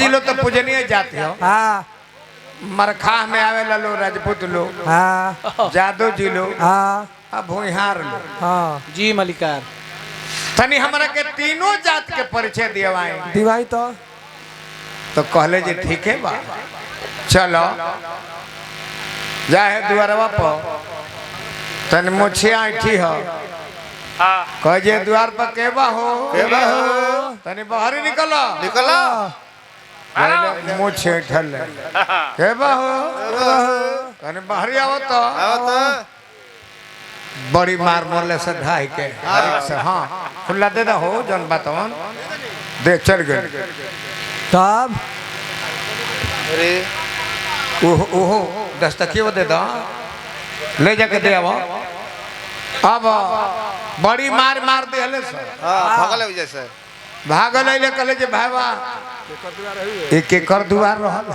जिलो तो पूजनीय जाते हो। हाँ मरखा में आवे लो राजपूत लोग, हाँ जादव जी लोग, हाँ अब भूहार लोग। हाँ जी मलिकार तनी हमरा के तीनों जात के परिचय दिवाए। दिवाई तो कहले जी ठीक है बा, चलो जाए द्वारवा पर तन मुछिया ऐठी हो। कह जे द्वार पर केबा हो तनी बाहर ही निकलो मुछ ऐठल केबा हो तनी बाहर आओ तो बड़ी मार मोरले से ढाई के से। हाँ खुला दे हो जन बातवन दे चल गए तब अरे ओहो दस्तकियो दे दो ले जाके दे अब बड़ी मार मार दे हले से। भागल हो जैसे भागल ले कहले जे भाईवा एक एकर दुआर रहल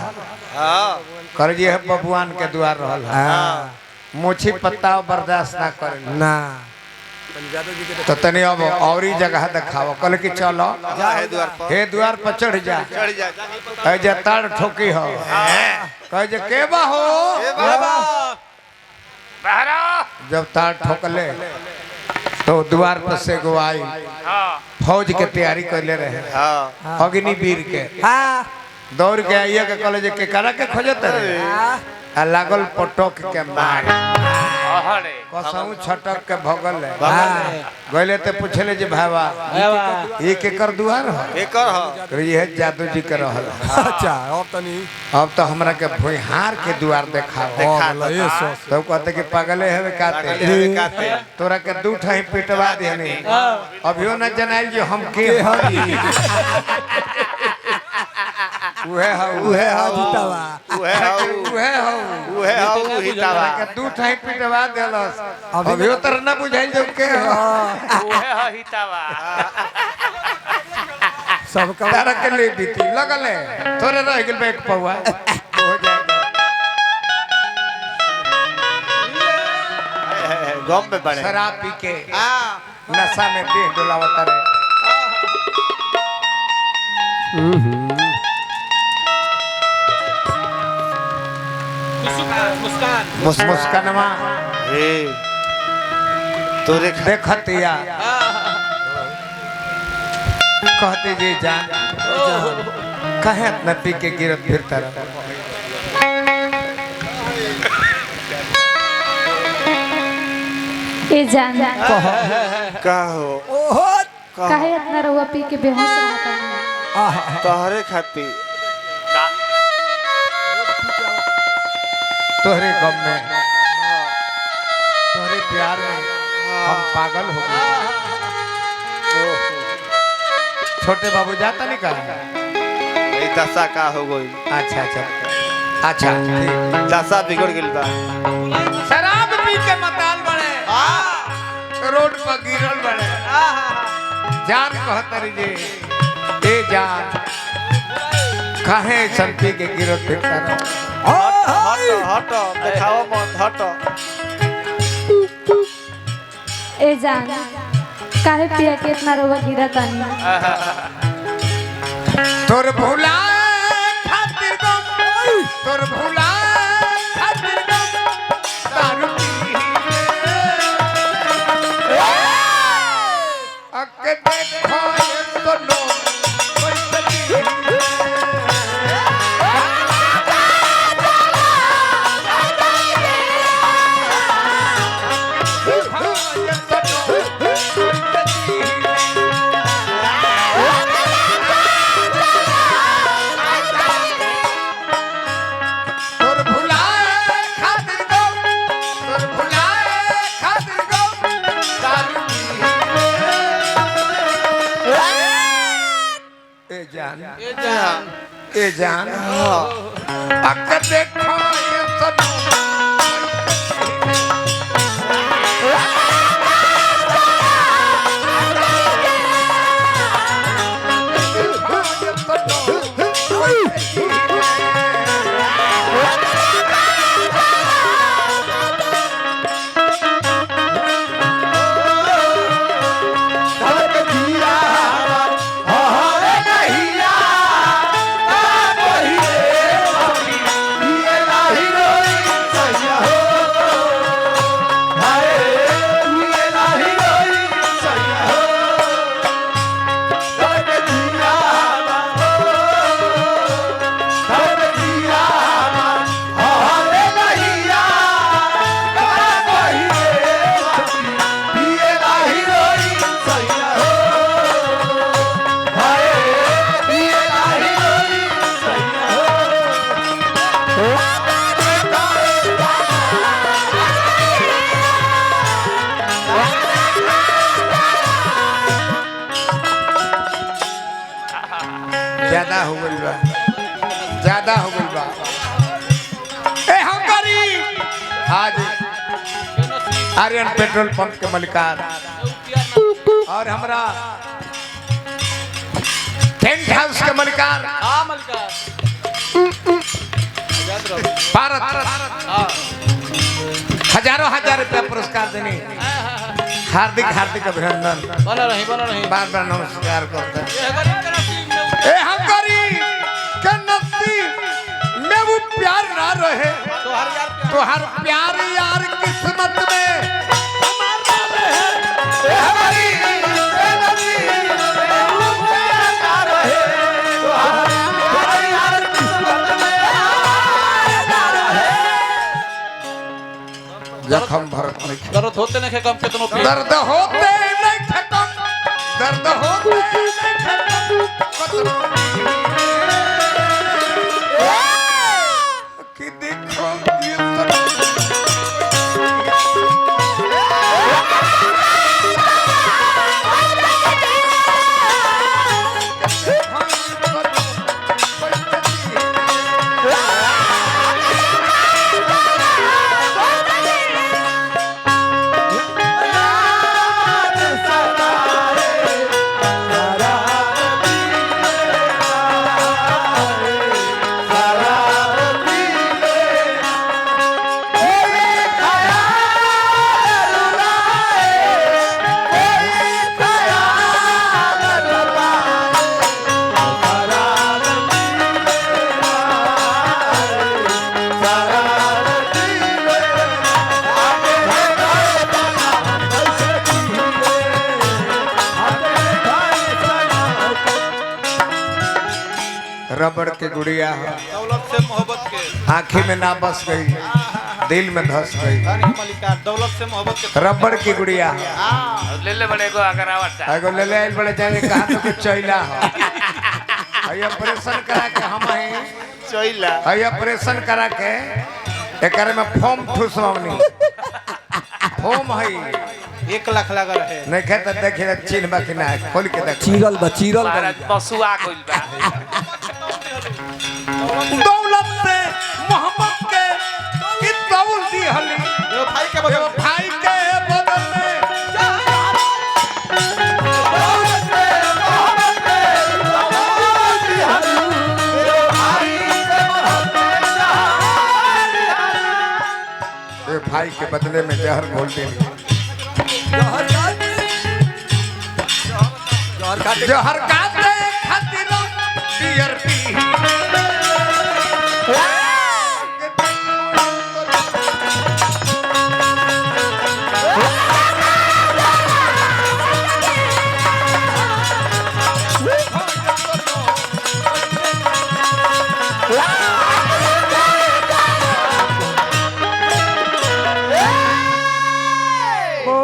हां कर जे बबुआन के दुआर रहल। हाँ मोछी पत्ता बर्दाश्त ना करे ना तो तनी अब औरी जगह दिखाओ। कल की चलो है द्वार पर हे द्वार पर चढ़ जा ऐ जे ताड़ ठोकी हो कह जे केबा हो जब ताड़ ठोकले तो द्वार पर से गो आई फौज के तैयारी कर ले रहे हां अग्निवीर के हाँ दौड़ के आइए के कॉलेज के करा के खोजत रहे आ लागल पटक के मार कसऊ छटक के भगल गले ते पूछले जे भाईवा एक एकर दुआर हो एकर ह ये जादू जी के रहल। अच्छा अब तो हमरा के भुइहार के दुआर देखा तो कहते कि पागले है काते तोरा के दू ठाई पिटवा देनी अभियो न जनाइल जो हम के हई उहे हो जीतावा उहे हाउ हितावा के दू ठाई पिटवा देलस अभियो तर न बुझाइल जो के उहे हितावा सब तारा के ले बीती लगले थोड़े रह गेल बे एक पौआ हो जाएगा गम में बड़े शराब पी के नशा में देह डोलावता रे। मुस्कानमा हे तोरे देखतिया कहते जी जान कहे न पी के गिरत फिरता रह। ए जान का हो काहे इतना रहुआ पी के बेहोश रहता है? तोहरे खातिर तोहरे गम में तोहरे प्यार में हम पागल हो गए। छोटे बाबू जाता नहीं कहा ए दशा का हो गई अच्छा अच्छा अच्छा ठीक। दशा बिगड़ गेल बा शराब पी के मताल बने रोड पर गिरल बने जान कहतरी जे ए जान काहे संपी के गिरत फिरता रह। हट दिखाओ मत हट ए जान काहे पिया के इतना रहुआ गिरा तानी? तोर भुला खातिर गम तोर भुला खातिर गम दारू पी अके देखो ये सुनो ए जान अक देखो ये सुनो ज्यादा हो गई बा ए हम करी आज आर्यन पेट्रोल पंप के मलिकार और हमरा टेंट हाउस के मलिकार हाँ मलकार भारत हजारों हजार रुपया पुरस्कार देने हार्दिक हार्दिक अभिनंदन बना रही बार बार नमस्कार करते हैं ये गरीब के नसीब में ए हम करी के नसीब में वो प्यार ना रहे तो हर प्यार यार किस्मत में हमारा रहे ए हमारी के नसीब में वो प्यार ना रहे तो हर प्यार यार किस्मत में हमारा रहे जखम भरत नहीं दर्द होते नहीं कम कितनों पे दर्द होते नहीं खत्म दर्द होते नहीं खत्म कि देखो ये रबड़ के गुड़िया दौलत से मोहब्बत के आंखी में ना बस गई दिल में धस गई मलिकार दौलत से मोहब्बत के रबड़ की गुड़िया ले ले बड़े को अगर आवता एगो ले ले आइल बड़े जाने कहा तो कि चैला हो आई ऑपरेशन करा के हम ही चोइला आई ऑपरेशन करा के एकरे में फॉर्म ठुसवावनी फॉर्म है 1 लाख लगा रहे नहीं कहता देखिए चिन्ह बाकी ना है खोल के देख चीरल बा महाराज पशुआ कोइल बा दौलत से मोहब्बत के ई दौल दी हली भाई के एगो भाई के बदल में दौलत से मोहब्बत के दौल दी हली एगो भाई के बदल में ए भाई के बदले में जहर घोल देनी जहर का